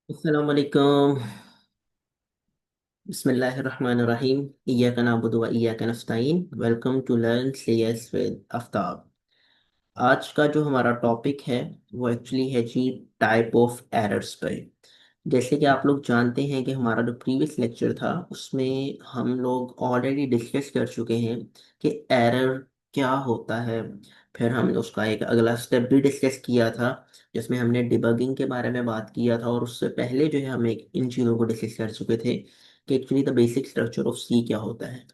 अस्सलाम वालेकुम। बिस्मिल्लाहिर्रहमानिर्रहीम। इय्याका नअबुदु व इय्याका नस्तईन। Welcome to learn CS with Aftab. आज का जो हमारा टॉपिक है वो एक्चुअली है जी टाइप ऑफ एरर्स पे। जैसे कि आप लोग जानते हैं कि हमारा जो प्रीवियस लेक्चर था उसमें हम लोग ऑलरेडी डिस्कस कर चुके हैं कि एरर क्या होता है। फिर हमने उसका एक अगला स्टेप भी डिस्कस किया था जिसमें हमने डिबगिंग के बारे में बात किया था, और उससे पहले जो है हम एक इन चीज़ों को डिस्कस कर चुके थे कि actually the basic structure of C क्या होता है।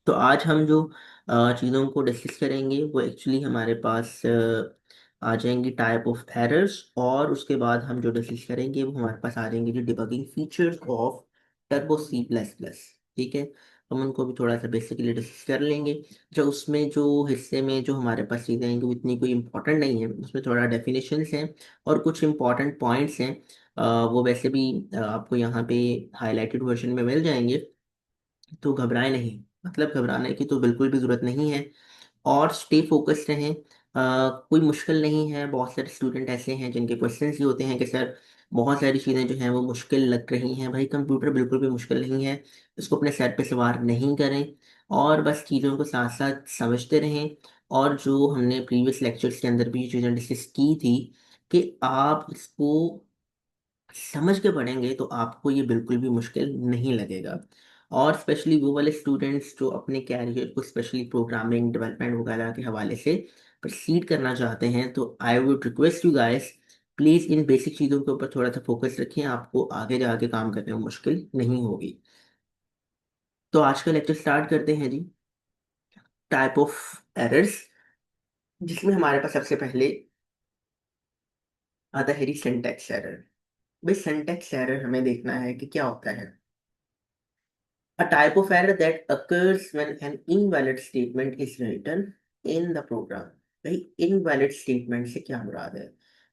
तो आज हम जो चीज़ों को डिस्कस करेंगे वो एक्चुअली हमारे पास आ जाएंगी टाइप ऑफ एरर्स, और उसके बाद हम जो डिस्कस करेंगे वो हमारे पास आ जाएंगे जो debugging features of Turbo C plus plus. ठीक है, हम उनको भी थोड़ा सा बेसिकली डिस्कस कर लेंगे। जो उसमें जो हिस्से में जो हमारे पास चीज़ें हैं वो इतनी कोई इंपॉर्टेंट नहीं है, उसमें थोड़ा डेफिनेशंस हैं और कुछ इंपॉर्टेंट पॉइंट्स हैं। वो वैसे भी आपको यहाँ पे हाईलाइटेड वर्जन में मिल जाएंगे, तो घबराए नहीं। मतलब घबराने की तो बिल्कुल भी ज़रूरत नहीं है, और स्टे फोकस्ड रहें। कोई मुश्किल नहीं है। बहुत सारे स्टूडेंट ऐसे हैं जिनके क्वेश्चंस ये होते हैं कि सर बहुत सारी चीज़ें जो हैं वो मुश्किल लग रही हैं। भाई कंप्यूटर बिल्कुल भी मुश्किल नहीं है, इसको अपने सर पे सवार नहीं करें और बस चीज़ों को साथ साथ समझते रहें। और जो हमने प्रीवियस लेक्चर्स के अंदर भी ये चीज़ें डिस्कस की थी कि आप इसको समझ के पढ़ेंगे तो आपको ये बिल्कुल भी मुश्किल नहीं लगेगा। और स्पेशली वो वाले स्टूडेंट्स जो अपने कैरियर को स्पेशली प्रोग्रामिंग डेवलपमेंट वगैरह के हवाले से प्रोसीड करना चाहते हैं, तो I would request you guys, please in basic चीज़ों के ऊपर थोड़ा सा फोकस रखें, आपको आगे जाके काम करने में मुश्किल नहीं होगी। तो आज का लेक्चर स्टार्ट करते हैं जी, टाइप ऑफ एरर्स, जिसमें हमारे पास सबसे पहले आता है सिंटैक्स एरर। भाई सिंटैक्स एरर हमें देखना है कि क्या होता है। A type of error that occurs when an invalid statement is written in the program। भाई invalid statement से क्या मुराद है?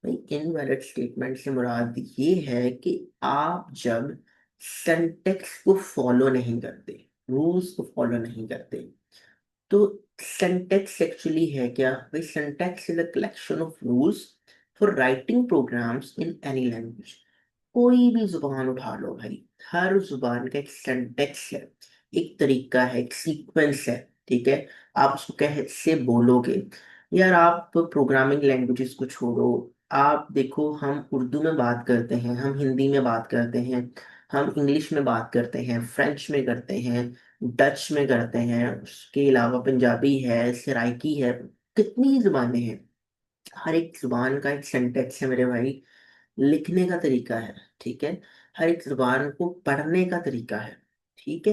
भाई invalid statement से मुराद ये है कि आप जब syntax को फॉलो नहीं करते, रूल्स को फॉलो नहीं करते, तो syntax एक्चुअली है क्या? भाई syntax is a collection of rules for writing programs in any language। कोई भी जुबान उठा लो भाई, हर जुबान का एक सिंटेक्स है, एक तरीका है, एक सीक्वेंस है। ठीक है, आप उसको कैसे बोलोगे। यार आप प्रोग्रामिंग लैंग्वेजेस को छोड़ो, आप देखो हम उर्दू में बात करते हैं, हम हिंदी में बात करते हैं, हम इंग्लिश में बात करते हैं, फ्रेंच में करते हैं, डच में करते हैं, उसके अलावा पंजाबी है, सराइकी है, कितनी जुबानें हैं। हर एक जुबान का एक सिंटेक्स है मेरे भाई, लिखने का तरीका है। ठीक है, हर एक जुबान को पढ़ने का तरीका है। ठीक है,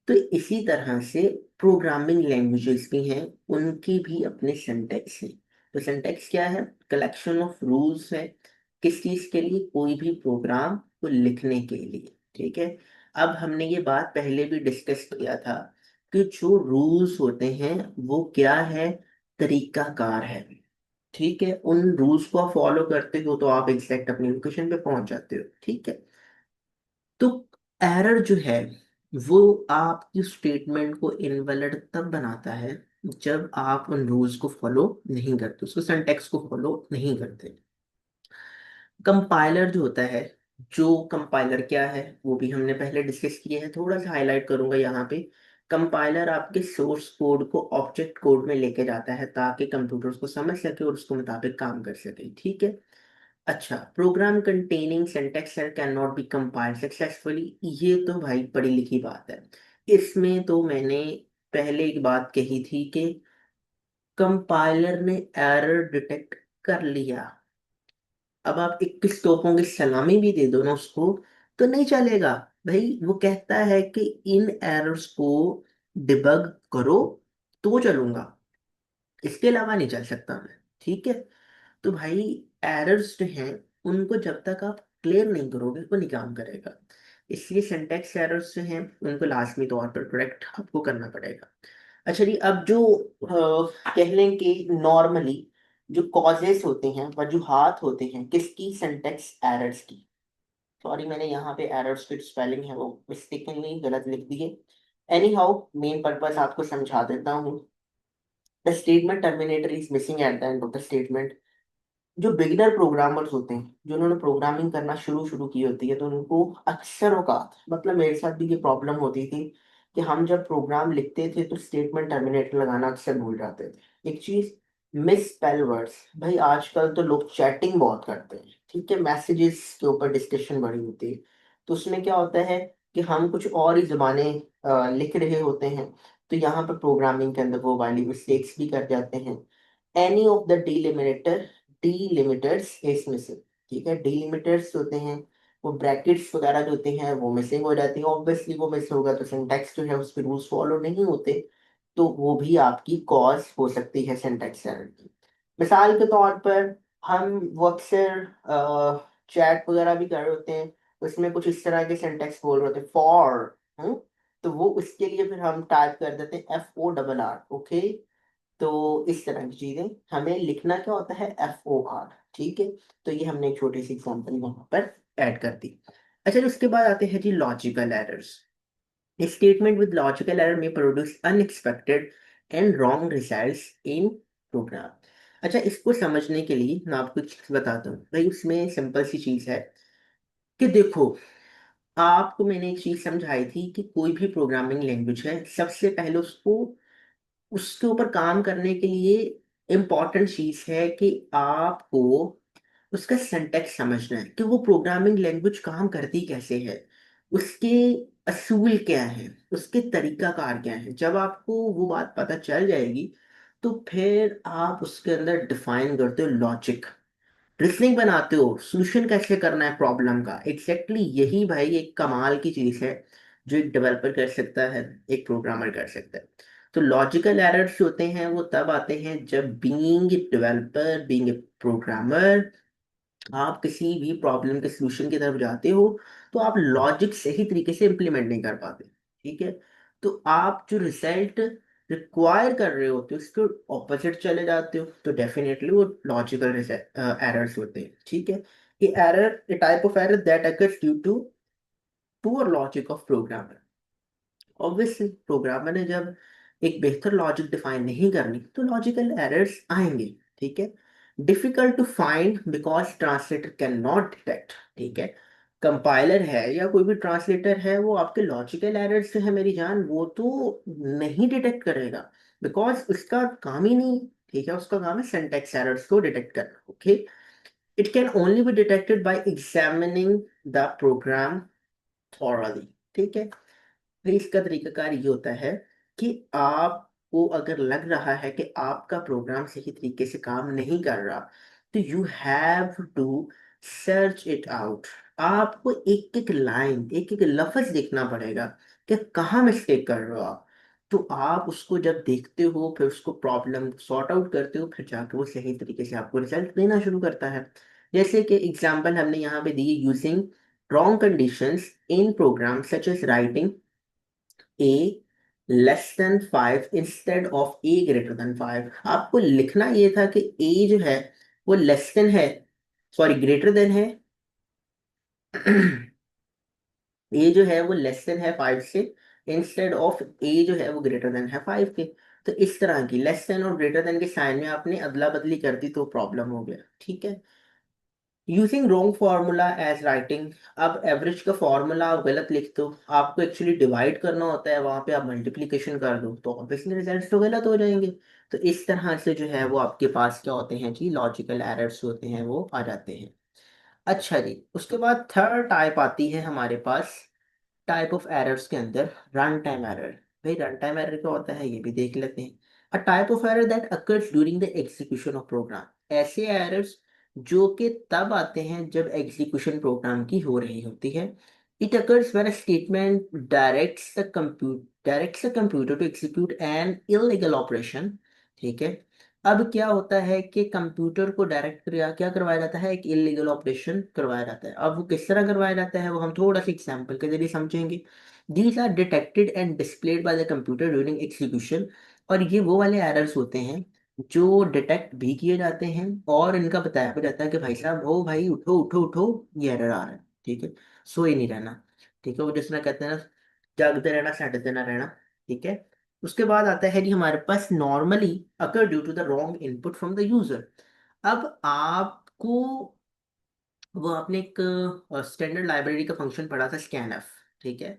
तो इसी तरह से प्रोग्रामिंग लैंग्वेजेस भी हैं, उनकी भी अपने सिंटेक्स हैं। तो सिंटेक्स क्या है? कलेक्शन ऑफ रूल्स है। किस चीज के लिए? कोई भी प्रोग्राम को लिखने के लिए। ठीक है, अब हमने ये बात पहले भी डिस्कस किया था कि जो रूल्स होते हैं वो क्या है? तरीकाकार है। ठीक है, उन रूल्स को आप फॉलो करते हो तो आप एग्जैक्ट अपनी लोकेशन पे पहुंच जाते हो। ठीक है, तो एरर जो है वो आपकी स्टेटमेंट को इनवैलिड तब बनाता है जब आप उन रूल्स को फॉलो नहीं करते, उसको सिंटैक्स को फॉलो नहीं करते। कंपाइलर जो होता है, जो कंपाइलर क्या है वो भी हमने पहले डिस्कस किया है, थोड़ा सा हाईलाइट करूंगा यहाँ पे। कंपाइलर आपके सोर्स कोड को ऑब्जेक्ट कोड में लेके जाता है ताकि कंप्यूटर उसको समझ सके और उसके मुताबिक काम कर सके। ठीक है, अच्छा, program containing syntax error can not be compiled successfully, ये तो भाई पढ़ी लिखी बात है। इसमें तो मैंने पहले एक बात कही थी कि कंपाइलर ने एरर डिटेक्ट कर लिया, अब आप 21 तोपों की सलामी भी दे दो ना उसको तो नहीं चलेगा। भाई वो कहता है कि इन एरर्स को डिबग करो तो चलूंगा, इसके अलावा नहीं चल सकता मैं। ठीक है, तो भाई एरर्स जो हैं उनको जब तक आप क्लियर नहीं करोगे वो नहीं काम करेगा। इसलिए सिंटैक्स एरर्स जो हैं उनको लाजमी तौर पर करेक्ट आपको करना पड़ेगा। अच्छा जी, अब जो कह लें कि नॉर्मली जो कॉजेस होते हैं, वजूहात होते हैं किसकी? सिंटैक्स एरर्स की। सॉरी, मैंने यहाँ पे एरर्स की स्पेलिंग है वो मिस्टेकनली गलत लिख दी है। एनी हाउ, मेन पर्पस आपको समझा देता हूँ। The statement terminator is missing at the end of the statement. जो बिगिनर प्रोग्रामर्स होते हैं, जो उन्होंने प्रोग्रामिंग करना शुरू शुरू की होती है, तो उनको अक्सर औकात, मतलब मेरे साथ भी ये प्रॉब्लम होती थी कि हम जब प्रोग्राम लिखते थे तो स्टेटमेंट टर्मिनेटर लगाना अक्सर भूल जाते थे। एक चीज, मिस स्पेल वर्ड्स। भाई आजकल तो लोग चैटिंग बहुत करते हैं, ठीक है, मैसेजेस के ऊपर डिस्कशन बड़ी होती है, तो उसमें क्या होता है कि हम कुछ और ही जबानें लिख रहे होते हैं, तो यहाँ पर प्रोग्रामिंग के अंदर वो वाली मिस्टेक्स भी कर जाते हैं। Any of the delimiters is missing. ठीक है, डीलिमिटर्स होते हैं, वो ब्रैकेट्स वगैरह जो होते हैं वो मिसिंग हो जाती है। ऑब्वियसली वो मिस होगा तो सिंटैक्स जो है उसके रूल्स फॉलो नहीं होते, तो वो भी आपकी कॉज हो सकती है सिंटैक्स एरर की। मिसाल के तौर पर, हम वो अक्सर चैट वगैरह भी कर रहे होते हैं, उसमें कुछ इस तरह के सिंटैक्स बोल रहे होते हैं, फॉर, तो वो उसके लिए फिर हम टाइप कर देते हैं FORR। ओके, तो इस तरह की चीजें हमें लिखना क्या होता है, FOR। ठीक है, तो ये हमने एक छोटी सी एग्जांपल यहाँ पर ऐड कर दी। अच्छा, उसके बाद आते हैं जी logical errors. A statement with logical error may produce unexpected and wrong results in program। अच्छा, इसको समझने के लिए मैं आपको एक चीज बताता हूँ भाई। उसमें सिंपल सी चीज है कि देखो, आपको मैंने एक चीज समझाई थी कि कोई भी प्रोग्रामिंग लैंग्वेज है, सबसे पहले उसको, उसके ऊपर काम करने के लिए इम्पॉर्टेंट चीज है कि आपको उसका सिंटैक्स समझना है कि वो प्रोग्रामिंग लैंग्वेज काम करती कैसे है, उसके असूल क्या है, उसके तरीकाकार क्या है। जब आपको वो बात पता चल जाएगी तो फिर आप उसके अंदर डिफाइन करते हो लॉजिक, रीजनिंग बनाते हो, सोल्यूशन कैसे करना है प्रॉब्लम का। एग्जैक्टली यही भाई एक कमाल की चीज है जो एक डेवलपर कर सकता है, एक प्रोग्रामर कर सकता है। तो लॉजिकल एरर्स होते हैं वो तब आते हैं जब being a developer, being a programmer, आप किसी भी प्रॉब्लम के सॉल्यूशन की तरफ जाते हो तो आप लॉजिक सही तरीके से इम्प्लीमेंट नहीं कर पाते। ठीक है, तो आप जो रिजल्ट रिक्वायर कर रहे होते हो उसके ऑपोजिट चले जाते हो, तो डेफिनेटली वो लॉजिकल एरर्स होते हैं। ठीक है, ये error, a type of error that occurs due to poor logic of programmer. Obviously programmer ने जब एक बेहतर लॉजिक डिफाइन नहीं करनी तो लॉजिकल एरर्स आएंगे। ठीक है, difficult to find because translator can not detect. ठीक है, कंपाइलर है या कोई भी ट्रांसलेटर है, वो आपके लॉजिकल एरर्स जो है मेरी जान, वो तो नहीं डिटेक्ट करेगा, बिकॉज उसका काम ही नहीं। ठीक है, उसका काम है सिंटैक्स एरर्स को डिटेक्ट करना। Okay, it can only be detected by examining the program thoroughly. ठीक है, फिर इसका तरीकाकार ये होता है कि आपको अगर लग रहा है कि आपका प्रोग्राम सही तरीके से काम नहीं कर रहा, तो you have to search it out. आपको एक एक लाइन, एक एक लफ्ज देखना पड़ेगा कि कहाँ मिस्टेक कर रहे हो आप। तो आप उसको जब देखते हो, फिर उसको प्रॉब्लम सॉर्ट आउट करते हो, फिर जाके वो सही तरीके से आपको रिजल्ट देना शुरू करता है। जैसे कि एग्जाम्पल हमने यहाँ पे दी, using wrong conditions in program such as writing a less than 5 instead of a greater than 5। आपको लिखना ये था कि ए जो है वो लेस देन है, सॉरी ग्रेटर देन है, ए जो है वो लेस देन है 5 से, इंस्टेड ऑफ ए जो है वो ग्रेटर देन है 5 के। तो इस तरह की लेस देन और ग्रेटर देन के साइन में आपने अदला बदली कर दी तो प्रॉब्लम हो गया। ठीक है, using wrong formula as writing. अब एवरेज का फार्मूला आप गलत लिखते हो, आपको एक्चुअली डिवाइड करना होता है, वहां पे आप मल्टीप्लिकेशन कर दो तो ऑब्वियसली रिजल्ट्स तो गलत हो जाएंगे। तो इस तरह से जो है वो आपके पास क्या होते हैं जी, लॉजिकल एरर्स होते हैं, वो आ जाते हैं। अच्छा जी, उसके बाद थर्ड टाइप आती है हमारे पास टाइप ऑफ एरर्स के अंदर, रन टाइम एरर। भाई रन टाइम एरर क्या होता है ये भी देख लेते हैं। A type of error that occurs during the execution of program. ऐसे एरर्स जो कि तब आते हैं जब एग्जीक्यूशन प्रोग्राम की हो रही होती है। It occurs when a statement directs the computer to execute an illegal operation. ठीक है, अब क्या होता है कि कंप्यूटर को डायरेक्ट क्या करवाया जाता है, एक इलीगल ऑपरेशन करवाया जाता है। अब वो किस तरह करवाया जाता है वो हम थोड़ा सा एग्जांपल के जरिए समझेंगे। These are detected and displayed by the computer during execution. और ये वो वाले एरर्स होते हैं जो डिटेक्ट भी किए जाते हैं और इनका बताया भी जाता है कि भाई साहब, ओ भाई उठो उठो उठो, ये एरर आ रहा है। ठीक है, सोए नहीं रहना। ठीक है, वो जिसमें कहते हैं ना, जागते रहना सैटरते ना रहना। ठीक है, उसके बाद आता है कि हमारे पास normally occur due to the wrong input from the user. अब आप आपको वो आपने एक स्टैंडर्ड लाइब्रेरी का फंक्शन पढ़ा था, स्कैनफ, ठीक है।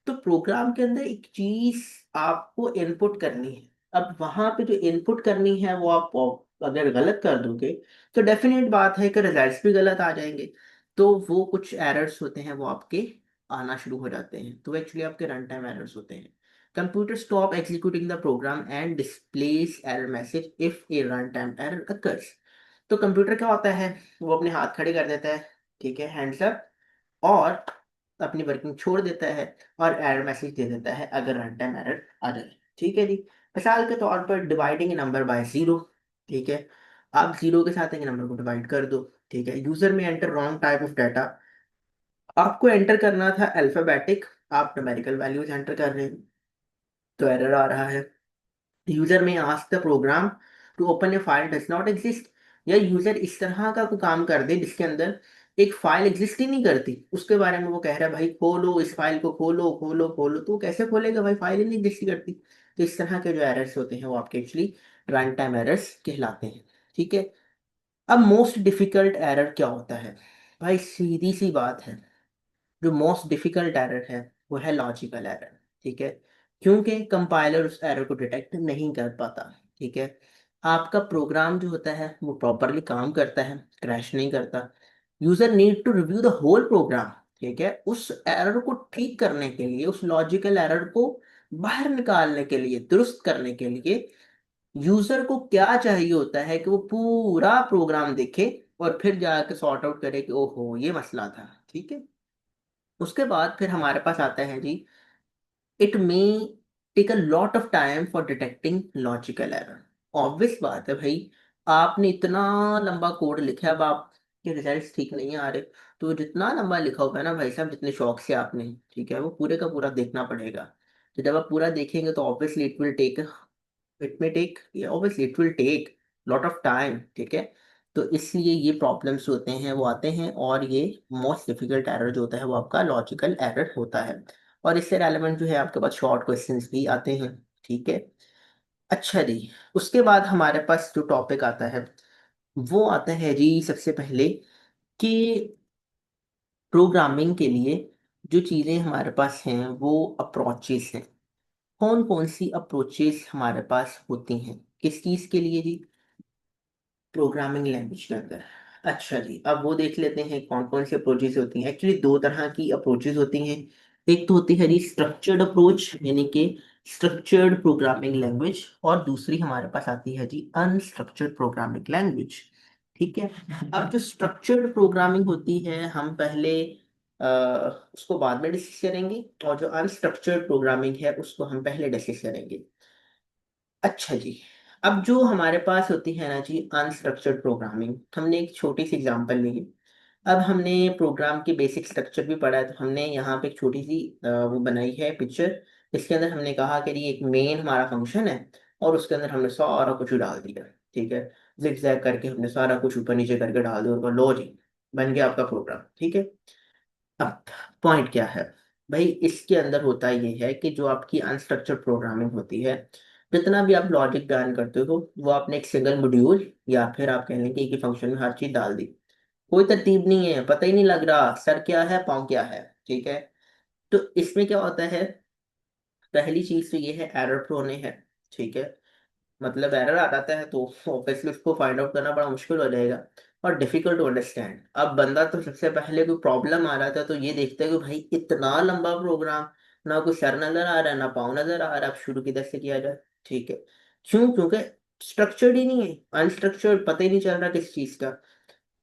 तो प्रोग्राम के अंदर एक चीज आपको इनपुट करनी है। अब वहां पे जो इनपुट करनी है वो आप अगर गलत कर दोगे तो डेफिनेट बात है कि रिजल्ट्स भी गलत आ जाएंगे। तो वो कुछ एरर्स होते हैं वो आपके आना शुरू हो जाते हैं, तो एक्चुअली आपके रन टाइम एरर्स होते हैं। Computer stop executing the program and displays error message if a run time error occurs. तो कंप्यूटर क्या होता है, वो अपने हाथ खड़े कर देता है, ठीक है, हैंड्स अप, और अपनी वर्किंग छोड़ देता है और एरर मैसेज दे देता है अगर रन टाइम एरर आ जाए, ठीक है जी। मिसाल के तौर पर डिवाइडिंग नंबर बाय जीरो, ठीक है। आप जीरो के साथ एक नंबर को डिवाइड कर दो, ठीक है। यूजर में enter wrong type of data, आपको एंटर करना था अल्फाबेटिक, आप न्यूमेरिकल वैल्यूज एंटर कर रहे हैं, तो एरर आ रहा है। User may ask the program to open a file does not exist, या यूजर इस तरह का कोई काम कर दे जिसके अंदर एक फाइल एग्जिस्ट ही नहीं करती, उसके बारे में वो कह रहा है भाई खोलो इस फाइल को, खोलो खोलो खोलो, तो वो कैसे खोलेगा भाई, फाइल ही नहीं एग्जिस्ट करती। तो इस तरह के जो एरर्स होते हैं वो आपके एक्चुअली रन टाइम एरर्स कहलाते हैं, ठीक है। अब मोस्ट डिफिकल्ट एरर क्या होता है, भाई सीधी सी बात है, जो मोस्ट डिफिकल्ट एरर है वो है लॉजिकल एरर, ठीक है। क्योंकि कंपाइलर उस एरर को डिटेक्ट नहीं कर पाता, ठीक है। आपका प्रोग्राम जो होता है वो प्रॉपरली काम करता है, क्रैश नहीं करता। User need to review the whole program, ठीक है। उस एरर को ठीक करने के लिए, उस लॉजिकल एरर को बाहर निकालने के लिए, दुरुस्त करने के लिए यूजर को क्या चाहिए होता है कि वो पूरा प्रोग्राम देखे और फिर जाके सॉर्ट आउट करे कि ओहो ये मसला था, ठीक है। उसके बाद फिर हमारे पास आता है जी, it may take a lot of time for detecting logical error. Obvious बात है भाई, आपने इतना लंबा कोड लिखा है, अब आपके रिजल्ट्स ठीक नहीं आ रहे, तो जितना लंबा लिखा होगा ना भाई साहब, जितने शौक से आपने, ठीक है, वो पूरे का पूरा देखना पड़ेगा। तो जब आप पूरा देखेंगे तो obviously it will take lot of time, ठीक है। तो इसलिए ये प्रॉब्लम्स होते हैं वो आते हैं, और ये मोस्ट डिफिकल्ट एरर जो होता है वो आपका लॉजिकल एरर होता है। और इससे रेलेवेंट जो है आपके पास शॉर्ट क्वेश्चंस भी आते हैं, ठीक है। अच्छा जी, उसके बाद हमारे पास जो टॉपिक आता है वो आता है जी सबसे पहले कि प्रोग्रामिंग के लिए जो चीज़ें हमारे पास हैं वो अप्रोचेस हैं। कौन कौन सी अप्रोचेस हमारे पास होती हैं किस चीज़ के लिए जी, प्रोग्रामिंग लैंग्वेज के अंदर। अच्छा जी, अब वो देख लेते हैं कौन कौन सी अप्रोचेस होती हैं। एक्चुअली दो तरह की अप्रोचेस होती हैं। एक तो होती है जी स्ट्रक्चर्ड अप्रोच, यानी कि स्ट्रक्चर्ड प्रोग्रामिंग लैंग्वेज, और दूसरी हमारे पास आती है जी अनस्ट्रक्चर्ड प्रोग्रामिंग लैंग्वेज, ठीक है। अब जो स्ट्रक्चर्ड प्रोग्रामिंग होती है हम पहले अ, उसको बाद में डिस्कस करेंगे, और जो अनस्ट्रक्चर्ड प्रोग्रामिंग है उसको हम पहले डिस्कस करेंगे। अच्छा जी, अब जो हमारे पास होती है ना जी अनस्ट्रक्चर्ड प्रोग्रामिंग, हमने एक छोटी सी एग्जांपल ली है। अब हमने प्रोग्राम की बेसिक स्ट्रक्चर भी पढ़ा है, तो हमने यहाँ पे एक छोटी सी वो बनाई है पिक्चर। इसके अंदर हमने कहा कि ये एक मेन हमारा फंक्शन है, और उसके अंदर हमने सारा कुछ डाल दिया, ठीक है। जिग जैग करके हमने सारा कुछ ऊपर नीचे करके डाल दिया, और लो जी बन गया आपका प्रोग्राम, ठीक है। अब पॉइंट क्या है भाई, इसके अंदर होता ये है कि जो आपकी अनस्ट्रक्चर्ड प्रोग्रामिंग होती है, जितना भी आप लॉजिक बयान करते हो वो आपने एक सिंगल मॉड्यूल या फिर आप कह लें कि एक ही फंक्शन में हर चीज डाल दी। कोई तरतीब नहीं है, पता ही नहीं लग रहा सर क्या है पाँव क्या है, ठीक है। तो इसमें क्या होता है, पहली चीज तो ये है एरर प्रोन है, ठीक है। मतलब एरर आ जाता है तो ऑब्वियसली उसको फाइंड आउट करना बड़ा मुश्किल हो जाएगा, और डिफिकल्ट टू अंडरस्टैंड। अब बंदा तो सबसे पहले कोई प्रॉब्लम आ रहा था तो ये देखता है कि भाई इतना लंबा प्रोग्राम, ना कोई सर नजर आ रहा है ना पाँव नजर आ रहा है, अब शुरू किधर से किया जाए, ठीक है। क्यों, क्योंकि स्ट्रक्चर्ड ही नहीं है, अनस्ट्रक्चर्ड, पता ही नहीं चल रहा किस चीज का।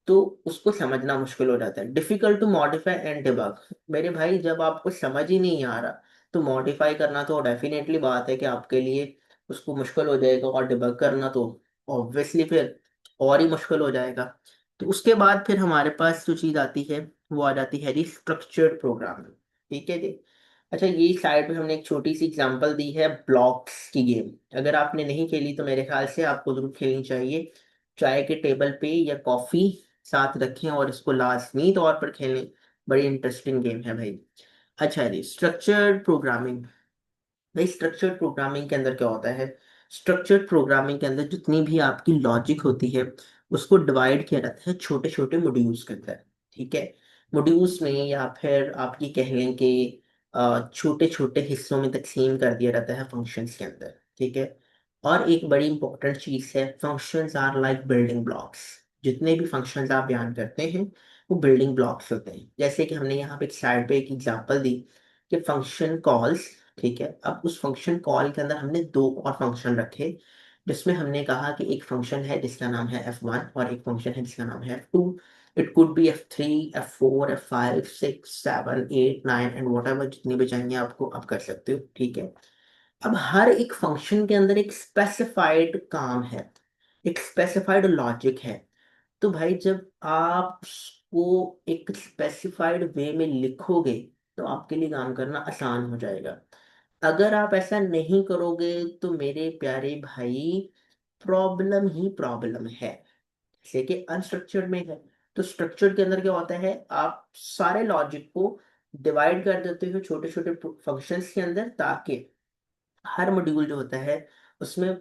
तो उसको समझना मुश्किल हो जाता है, difficult to modify and debug. मेरे भाई जब आपको समझ ही नहीं आ रहा तो मॉडिफाई करना तो डेफिनेटली बात है कि आपके लिए उसको मुश्किल हो जाएगा, और डिबग करना तो ऑब्वियसली फिर और ही मुश्किल हो जाएगा। तो उसके बाद फिर हमारे पास जो चीज़ आती है वो आ जाती है जी स्ट्रक्चर्ड प्रोग्रामिंग, ठीक है जी। अच्छा, ये साइड पे हमने एक छोटी सी एग्जांपल दी है ब्लॉक्स की गेम। अगर आपने नहीं खेली तो मेरे ख्याल से आपको जरूर खेलनी चाहिए। चाय के टेबल पे या कॉफी साथ रखें और इसको लाजमी तौर पर खेलें, बड़ी इंटरेस्टिंग गेम है भाई। अच्छा जी, स्ट्रक्चर्ड प्रोग्रामिंग। भाई स्ट्रक्चर्ड प्रोग्रामिंग के अंदर क्या होता है, स्ट्रक्चर्ड प्रोग्रामिंग के अंदर जितनी भी आपकी लॉजिक होती है उसको डिवाइड किया जाता है छोटे छोटे मॉड्यूल्स के अंदर। ठीक है, मॉड्यूल्स में या फिर आप ये कह लें कि छोटे छोटे हिस्सों में तकसीम कर दिया जाता है फंक्शंस के अंदर। ठीक है, और एक बड़ी इंपॉर्टेंट चीज़ है, functions are like building blocks. जितने भी फंक्शंस आप बयान करते हैं वो बिल्डिंग ब्लॉक्स होते हैं। जैसे कि हमने यहाँ पे एक स्लाइड पे एक एग्जांपल दी कि फंक्शन कॉल्स। ठीक है, अब उस फंक्शन कॉल के अंदर हमने दो और फंक्शन रखे, जिसमें हमने कहा कि एक फंक्शन है जिसका नाम है f1 और एक फंक्शन है जिसका नाम है f2। It could be f3, f4, f5, 6, 7, 8, 9 and what ever, जितनी भी चाहिए आपको आप कर सकते हो। ठीक है, अब हर एक फंक्शन के अंदर एक स्पेसिफाइड काम है, एक स्पेसिफाइड लॉजिक है। तो भाई जब आप उसको एक स्पेसिफाइड वे में लिखोगे तो आपके लिए काम करना आसान हो जाएगा। अगर आप ऐसा नहीं करोगे तो मेरे प्यारे भाई प्रॉब्लम ही प्रॉब्लम है। जैसे कि अनस्ट्रक्चर्ड में है, तो स्ट्रक्चर्ड के अंदर क्या होता है, आप सारे लॉजिक को डिवाइड कर देते हो छोटे छोटे फंक्शंस के अंदर, ताकि हर मॉड्यूल जो होता है उसमें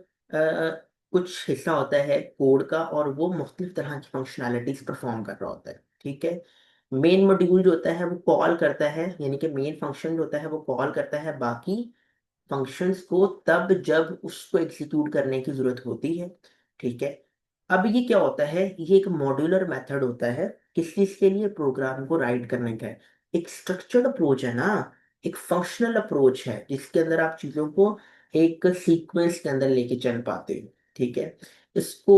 कुछ हिस्सा होता है कोड का और वो मुख्तलिफ तरह की फंक्शनैलिटीज परफॉर्म कर रहा होता है। ठीक है, मेन मॉड्यूल जो होता है वो कॉल करता है, यानी कि मेन फंक्शन जो होता है वो कॉल करता है बाकी फंक्शंस को तब जब उसको एग्जीक्यूट करने की जरूरत होती है। ठीक है, अब ये क्या होता है, ये एक मॉड्यूलर मेथड होता है। किस चीज के लिए, प्रोग्राम को राइट करने का है। एक स्ट्रक्चर्ड अप्रोच है ना, एक फंक्शनल अप्रोच है जिसके अंदर आप चीजों को एक सीक्वेंस के अंदर लेके चल पाते हो। ठीक है, इसको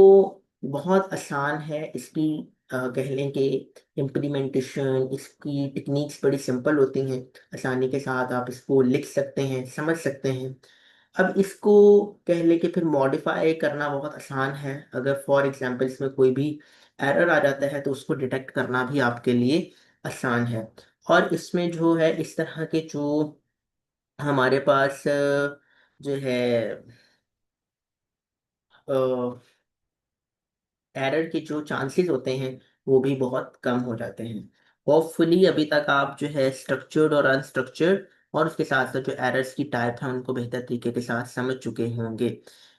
बहुत आसान है इसकी कह लें कि इम्प्लीमेंटेशन, इसकी टेक्निक्स बड़ी सिंपल होती हैं। आसानी के साथ आप इसको लिख सकते हैं, समझ सकते हैं। अब इसको कह ले कि फिर मॉडिफाई करना बहुत आसान है। अगर फॉर एग्जांपल इसमें कोई भी एरर आ जाता है तो उसको डिटेक्ट करना भी आपके लिए आसान है। और इसमें जो है इस तरह के जो हमारे पास जो है एरर के जो चांसेस होते हैं वो भी बहुत कम हो जाते हैं। होपफुली अभी तक आप जो है स्ट्रक्चर्ड और अनस्ट्रक्चर्ड और उसके साथ साथ जो एरर्स की टाइप है उनको बेहतर तरीके के साथ समझ चुके होंगे।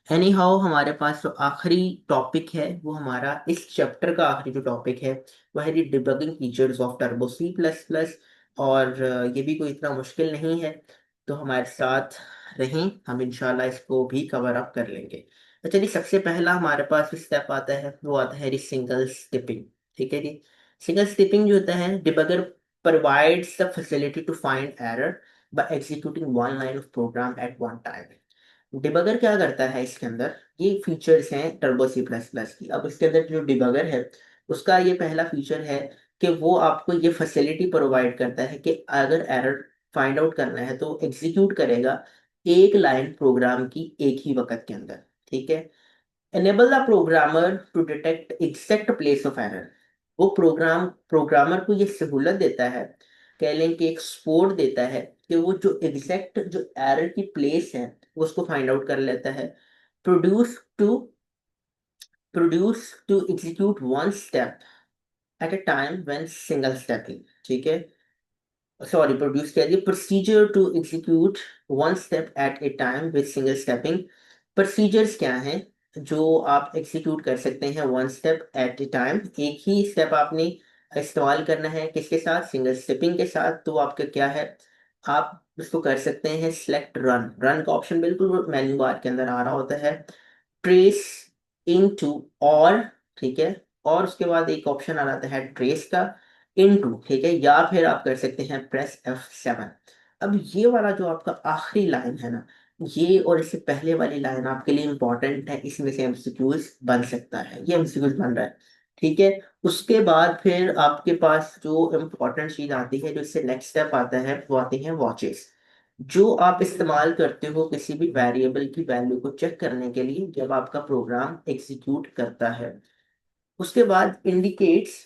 एनी हाउ हमारे पास जो आखिरी टॉपिक है वो हमारा इस चैप्टर का आखिरी जो टॉपिक है वह है debugging features of Turbo C plus plus. और ये भी कोई इतना मुश्किल नहीं है, तो हमारे साथ रहें, हम इंशाल्लाह इसको भी कवर अप कर लेंगे। तो चलिए, सबसे पहला हमारे पास जो स्टेप आता है वो आता है सिंगल स्टिपिंग। ठीक है जी, सिंगल स्टिपिंग जो होता है, debugger provides the facility to find error by executing one line of program at one time। Debugger क्या करता है इसके अंदर, ये फीचर्स हैं टर्बो सी प्लस प्लस की। अब इसके अंदर जो डिबगर है उसका ये पहला फीचर है कि वो आपको ये फैसिलिटी प्रोवाइड करता है कि अगर एरर फाइंड आउट करना है तो एग्जीक्यूट करेगा एक लाइन प्रोग्राम की एक ही वक्त के अंदर। ठीक है, enable the programmer to detect exact place of error। वो प्रोग्रामर को ये सहूलत देता है, कह लें कि एक सपोर्ट देता है कि वो जो एग्जैक्ट जो एरर की प्लेस है वो उसको फाइंड आउट कर लेता है। Produce to produce to execute one step at a time when single stepping. ठीक है, सॉरी, प्रोड्यूस किया जी, procedure to execute one step at a time with single stepping. Procedures क्या हैं जो आप एग्जीक्यूट कर सकते हैं one step at a time, एक ही स्टेप आपने इस्तेमाल करना है किसके साथ, सिंगल स्टेपिंग के साथ। तो आपका क्या है, आप इसको कर सकते हैं सिलेक्ट रन। रन का ऑप्शन बिल्कुल मेन्यू बार के अंदर आ रहा होता है। ट्रेस इनटू और, ठीक है, और उसके बाद एक ऑप्शन आ जाता है ट्रेस का इनटू। ठीक है, या फिर आप कर सकते हैं प्रेस F7। अब ये वाला जो आपका आखिरी लाइन है ना, ये और इससे पहले वाली लाइन आपके लिए इंपॉर्टेंट है, इसमें से एमसीक्यूज बन सकता है, ये एमसीक्यूज बन रहा है। ठीक है, उसके बाद फिर आपके पास जो इम्पोर्टेंट चीज आती है, जो इससे नेक्स्ट स्टेप आता है, वो आती है वॉचेस, जो आप इस्तेमाल करते हो किसी भी वेरिएबल की वैल्यू को चेक करने के लिए जब आपका प्रोग्राम एग्जीक्यूट करता है। उसके बाद indicates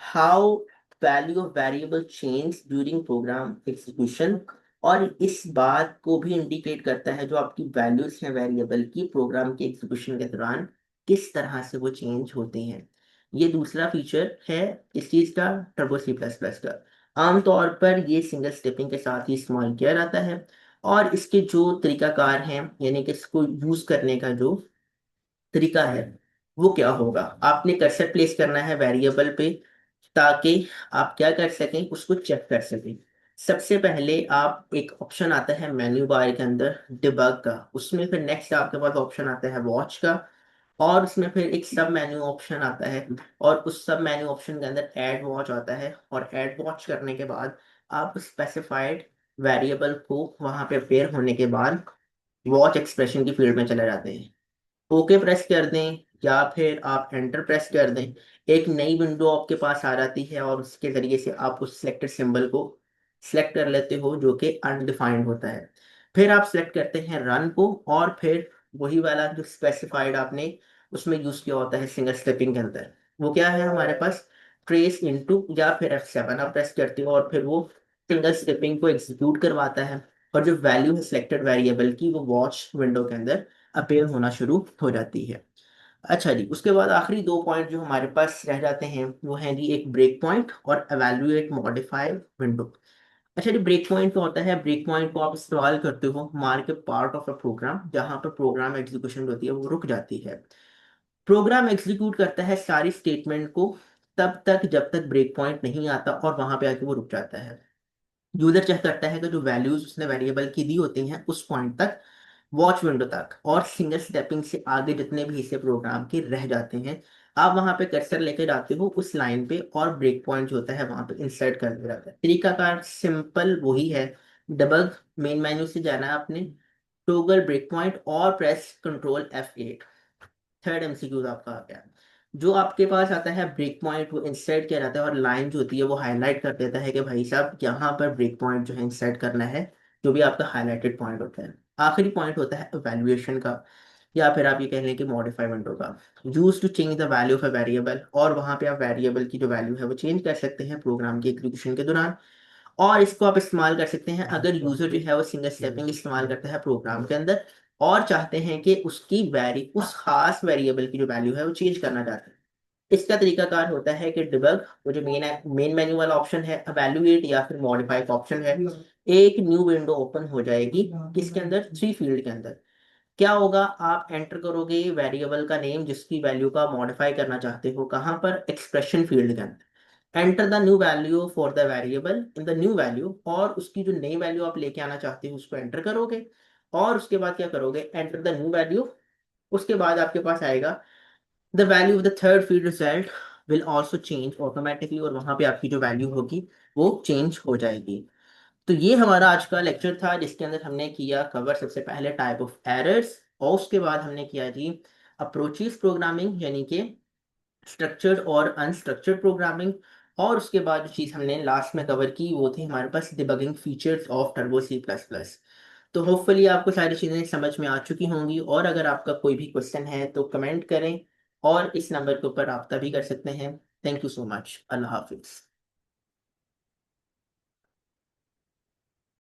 how value of variable change during program execution. और इस बात को भी इंडिकेट करता है जो आपकी वैल्यूज हैं वेरिएबल की प्रोग्राम के एग्जीक्यूशन के दौरान किस तरह से वो चेंज होती हैं। ये दूसरा फीचर है इस चीज का, टर्बो सी प्लस प्लस का। आमतौर पर ये सिंगल स्टेपिंग के साथ ही इस्तेमाल किया जाता है। और इसके जो तरीकाकार हैं, यानी कि इसको यूज करने का जो तरीका है वो क्या होगा? आपने कर्सर प्लेस करना है वेरिएबल पे, ताकि आप क्या कर सकें, उसको चेक कर सकें। सबसे पहले आप एक ऑप्शन आता है मेन्यू बार के अंदर डिबग का, उसमें फिर नेक्स्ट आपके पास ऑप्शन आता है वॉच का, और उसमें फिर एक सब मेन्यू ऑप्शन आता है, और उस सब मेन्यू ऑप्शन के अंदर ऐड वॉच आता है, और ऐड वॉच करने के बाद आप स्पेसिफाइड वेरिएबल को वहां पे पेयर होने के बाद वॉच एक्सप्रेशन की फील्ड में चले जाते हैं। ओके प्रेस कर दें या फिर आप एंटर प्रेस कर दें, एक नई विंडो आपके पास आ जाती है, और उसके जरिए से आप उस सिलेक्टेड सिंबल को सिलेक्ट कर लेते हो जो कि अनडिफाइंड होता है। फिर आप सिलेक्ट करते हैं रन को, और फिर वही वाला जो स्पेसिफाइड आपने उसमें यूज किया होता है सिंगल स्टेपिंग के अंदर, वो क्या है हमारे पास, ट्रेस इनटू या फिर F7 आप प्रेस करते हो, और फिर वो सिंगल स्टेपिंग को एग्जीक्यूट करवाता है, और जो वैल्यू है सिलेक्टेड वेरिएबल की वो वॉच विंडो के अंदर अपेयर होना शुरू हो जाती है। अच्छा जी, उसके बाद आखिरी दो पॉइंट जो हमारे पास रह जाते हैं वो हैं जी एक ब्रेक पॉइंट और एवेल्युएट मॉडिफाई विंडो। अच्छा जी, ब्रेक पॉइंट क्या होता है? ब्रेक पॉइंट को आप इस्तेमाल करते हो मार्क के पार्ट ऑफ अ प्रोग्राम, जहां पर प्रोग्राम एग्जीक्यूशन होती है वो रुक जाती है। प्रोग्राम एग्जीक्यूट करता है सारी स्टेटमेंट को तब तक जब तक ब्रेक पॉइंट नहीं आता, और वहां पे आके वो रुक जाता है। यूजर चेक करता है कि जो वैल्यूज उसने वेरिएबल की दी होती हैं उस पॉइंट तक, वॉच विंडो तक, और सिंगल स्टेपिंग से आगे जितने भी हिस्से प्रोग्राम के रह जाते हैं, आप वहां पे कर्सर लेके जाते हो उस लाइन पे, और ब्रेक पॉइंट जो होता है वहां पे इंसर्ट कर दिया जाता है। तरीकाकार सिंपल वही है। डबल मेन मेन्यू से जाना है आपने, टोगल ब्रेक पॉइंट, और press control F8। Third MCQ आपका आ गया। जो आपके पास आता है ब्रेक पॉइंट वो इंसर्ट किया जाता है, और लाइन जो होती है वो हाईलाइट कर देता है कि भाई साहब यहाँ पर ब्रेक पॉइंट जो है इंसर्ट करना है, जो भी आपका हाईलाइटेड पॉइंट होता है। आखिरी पॉइंट होता है वैल्यूएशन का, या फिर आप ये कह लें कि मॉडिफाई विंडो का। Use to change the value of a variable, और वहाँ पे आप वेरिएबल की जो वैल्यू है वो चेंज कर सकते हैं प्रोग्राम की एग्जीक्यूशन के दौरान। और इसको आप इस्तेमाल कर सकते हैं अगर यूजर जो है वो सिंगल स्टेपिंग इस्तेमाल करता है प्रोग्राम के अंदर, और चाहते हैं कि उसकी वैरी उस खास वेरिएबल की जो वैल्यू है वो चेंज करना चाहते हैं। इसका तरीकाकार होता है कि डिबग, वो जो मेन मेन्यू वाला ऑप्शन है, एवेल्युएट या फिर मॉडिफाई का ऑप्शन है, एक न्यू विंडो ओपन हो जाएगी किसके अंदर, थ्री फील्ड के अंदर। क्या होगा, आप एंटर करोगे वेरिएबल का नेम जिसकी वैल्यू का मॉडिफाई करना चाहते हो, कहाँ पर, एक्सप्रेशन फील्ड के अंदर। Enter the new value for the variable in the new value, और उसकी जो नई वैल्यू आप लेके आना चाहते हो उसको एंटर करोगे, और उसके बाद क्या करोगे, एंटर द न्यू वैल्यू। उसके बाद आपके पास आएगा the value of the third field result will also change automatically, और वहां पे आपकी जो वैल्यू होगी वो चेंज हो जाएगी। तो ये हमारा आज का लेक्चर था, जिसके अंदर हमने किया कवर सबसे पहले टाइप ऑफ एरर्स, और उसके बाद हमने किया जी अप्रोचेस प्रोग्रामिंग, यानी कि स्ट्रक्चर्ड और अनस्ट्रक्चर्ड प्रोग्रामिंग। और उसके बाद जो चीज़ हमने लास्ट में कवर की वो थी हमारे पास debugging features of Turbo C++। तो होपफुली आपको सारी चीज़ें समझ में आ चुकी होंगी, और अगर आपका कोई भी क्वेश्चन है तो कमेंट करें, और इस नंबर के ऊपर रब्ता भी कर सकते हैं। Thank you so much. अल्लाह हाफिज़।